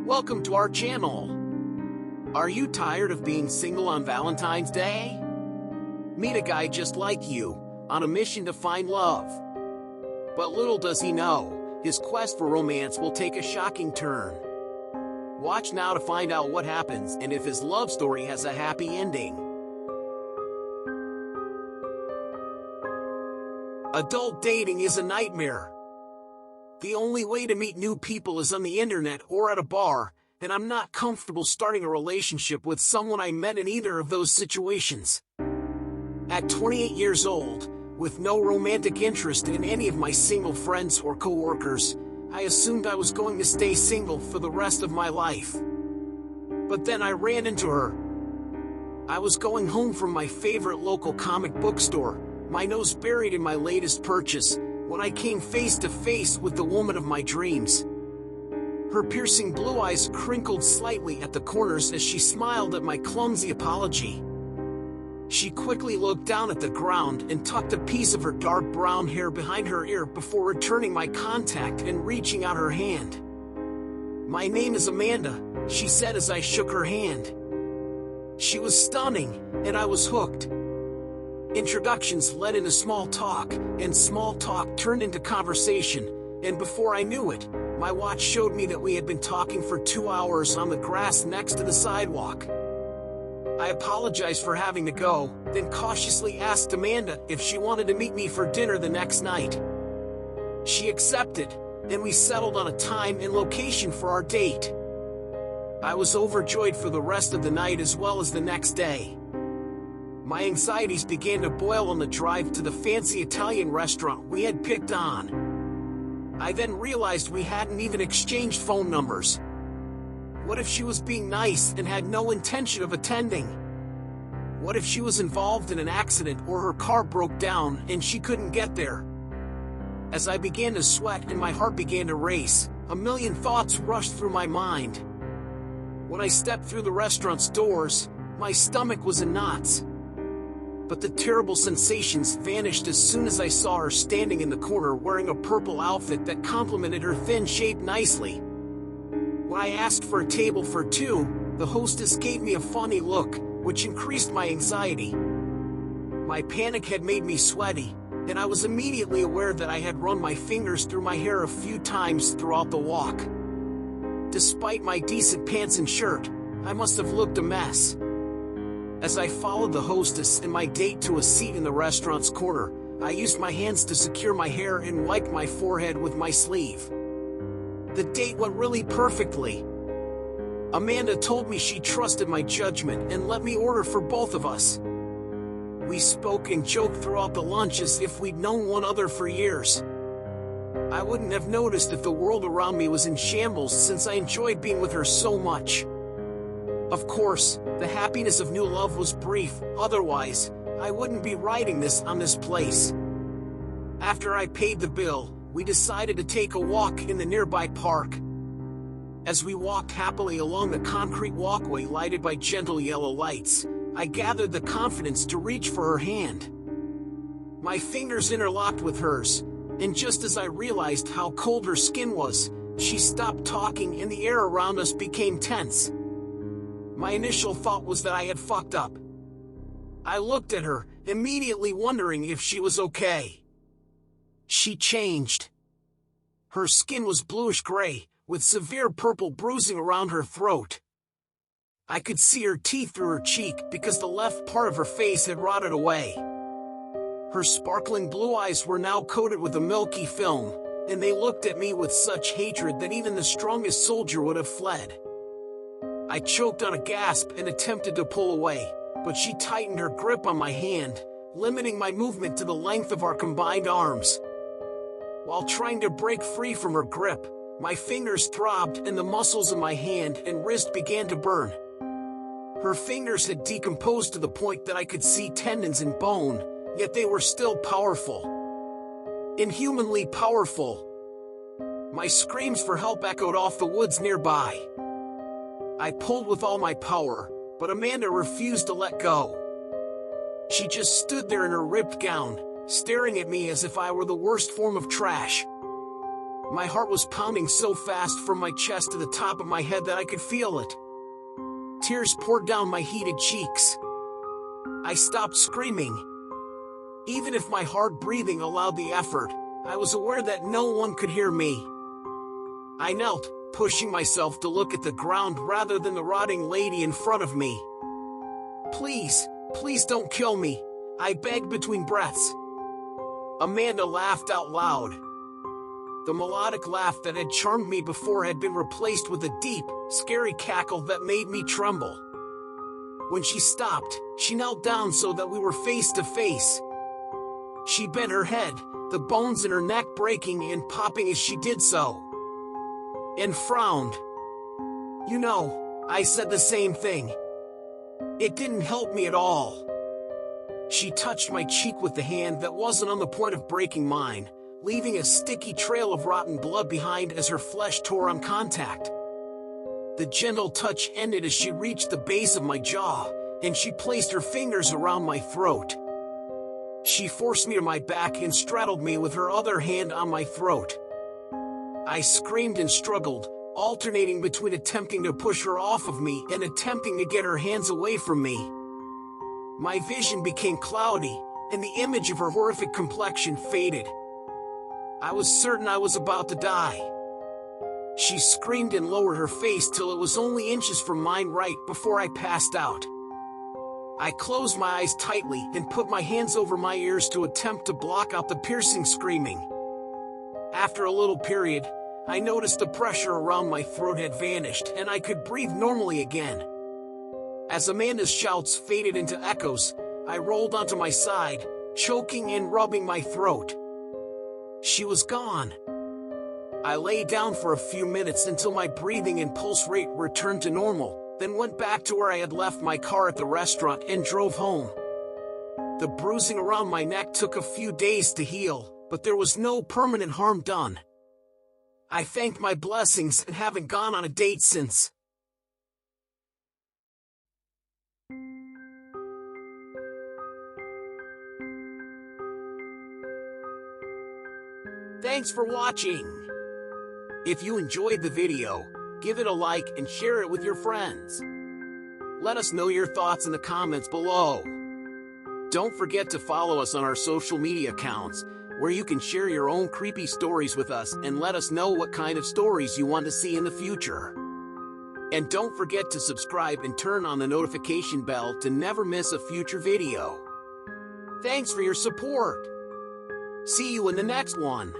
Welcome to our channel. Are you tired of being single on Valentine's Day? Meet a guy just like you, on a mission to find love. But little does he know, his quest for romance will take a shocking turn. Watch now to find out what happens and if his love story has a happy ending. Adult dating is a nightmare. The only way to meet new people is on the internet or at a bar, and I'm not comfortable starting a relationship with someone I met in either of those situations. At 28 years old, with no romantic interest in any of my single friends or coworkers, I assumed I was going to stay single for the rest of my life. But then I ran into her. I was going home from my favorite local comic book store, my nose buried in my latest purchase, when I came face to face with the woman of my dreams. Her piercing blue eyes crinkled slightly at the corners as she smiled at my clumsy apology. She quickly looked down at the ground and tucked a piece of her dark brown hair behind her ear before returning my contact and reaching out her hand. "My name is Amanda," she said as I shook her hand. She was stunning, and I was hooked. Introductions led into small talk, and small talk turned into conversation, and before I knew it, my watch showed me that we had been talking for 2 hours on the grass next to the sidewalk. I apologized for having to go, then cautiously asked Amanda if she wanted to meet me for dinner the next night. She accepted, and we settled on a time and location for our date. I was overjoyed for the rest of the night as well as the next day. My anxieties began to boil on the drive to the fancy Italian restaurant we had picked on. I then realized we hadn't even exchanged phone numbers. What if she was being nice and had no intention of attending? What if she was involved in an accident or her car broke down and she couldn't get there? As I began to sweat and my heart began to race, a million thoughts rushed through my mind. When I stepped through the restaurant's doors, my stomach was in knots. But the terrible sensations vanished as soon as I saw her standing in the corner wearing a purple outfit that complemented her thin shape nicely. When I asked for a table for two, the hostess gave me a funny look, which increased my anxiety. My panic had made me sweaty, and I was immediately aware that I had run my fingers through my hair a few times throughout the walk. Despite my decent pants and shirt, I must have looked a mess. As I followed the hostess and my date to a seat in the restaurant's corner, I used my hands to secure my hair and wiped my forehead with my sleeve. The date went really perfectly. Amanda told me she trusted my judgment and let me order for both of us. We spoke and joked throughout the lunch as if we'd known one another for years. I wouldn't have noticed if the world around me was in shambles since I enjoyed being with her so much. Of course, the happiness of new love was brief, otherwise, I wouldn't be writing this on this place. After I paid the bill, we decided to take a walk in the nearby park. As we walked happily along the concrete walkway lighted by gentle yellow lights, I gathered the confidence to reach for her hand. My fingers interlocked with hers, and just as I realized how cold her skin was, she stopped talking and the air around us became tense. My initial thought was that I had fucked up. I looked at her, immediately wondering if she was okay. She changed. Her skin was bluish-gray, with severe purple bruising around her throat. I could see her teeth through her cheek because the left part of her face had rotted away. Her sparkling blue eyes were now coated with a milky film, and they looked at me with such hatred that even the strongest soldier would have fled. I choked on a gasp and attempted to pull away, but she tightened her grip on my hand, limiting my movement to the length of our combined arms. While trying to break free from her grip, my fingers throbbed and the muscles in my hand and wrist began to burn. Her fingers had decomposed to the point that I could see tendons and bone, yet they were still powerful. Inhumanly powerful. My screams for help echoed off the woods nearby. I pulled with all my power, but Amanda refused to let go. She just stood there in her ripped gown, staring at me as if I were the worst form of trash. My heart was pounding so fast from my chest to the top of my head that I could feel it. Tears poured down my heated cheeks. I stopped screaming. Even if my hard breathing allowed the effort, I was aware that no one could hear me. I knelt, pushing myself to look at the ground rather than the rotting lady in front of me. Please, please don't kill me, I begged between breaths. Amanda laughed out loud. The melodic laugh that had charmed me before had been replaced with a deep, scary cackle that made me tremble. When she stopped, she knelt down so that we were face to face. She bent her head, the bones in her neck breaking and popping as she did so, and frowned. You know, I said the same thing. It didn't help me at all. She touched my cheek with the hand that wasn't on the point of breaking mine, leaving a sticky trail of rotten blood behind as her flesh tore on contact. The gentle touch ended as she reached the base of my jaw, and she placed her fingers around my throat. She forced me to my back and straddled me with her other hand on my throat. I screamed and struggled, alternating between attempting to push her off of me and attempting to get her hands away from me. My vision became cloudy, and the image of her horrific complexion faded. I was certain I was about to die. She screamed and lowered her face till it was only inches from mine right before I passed out. I closed my eyes tightly and put my hands over my ears to attempt to block out the piercing screaming. After a little period, I noticed the pressure around my throat had vanished and I could breathe normally again. As Amanda's shouts faded into echoes, I rolled onto my side, choking and rubbing my throat. She was gone. I lay down for a few minutes until my breathing and pulse rate returned to normal, then went back to where I had left my car at the restaurant and drove home. The bruising around my neck took a few days to heal, but there was no permanent harm done. I thanked my blessings and haven't gone on a date since. Thanks for watching. If you enjoyed the video, give it a like and share it with your friends. Let us know your thoughts in the comments below. Don't forget to follow us on our social media accounts, where you can share your own creepy stories with us and let us know what kind of stories you want to see in the future. And don't forget to subscribe and turn on the notification bell to never miss a future video. Thanks for your support. See you in the next one.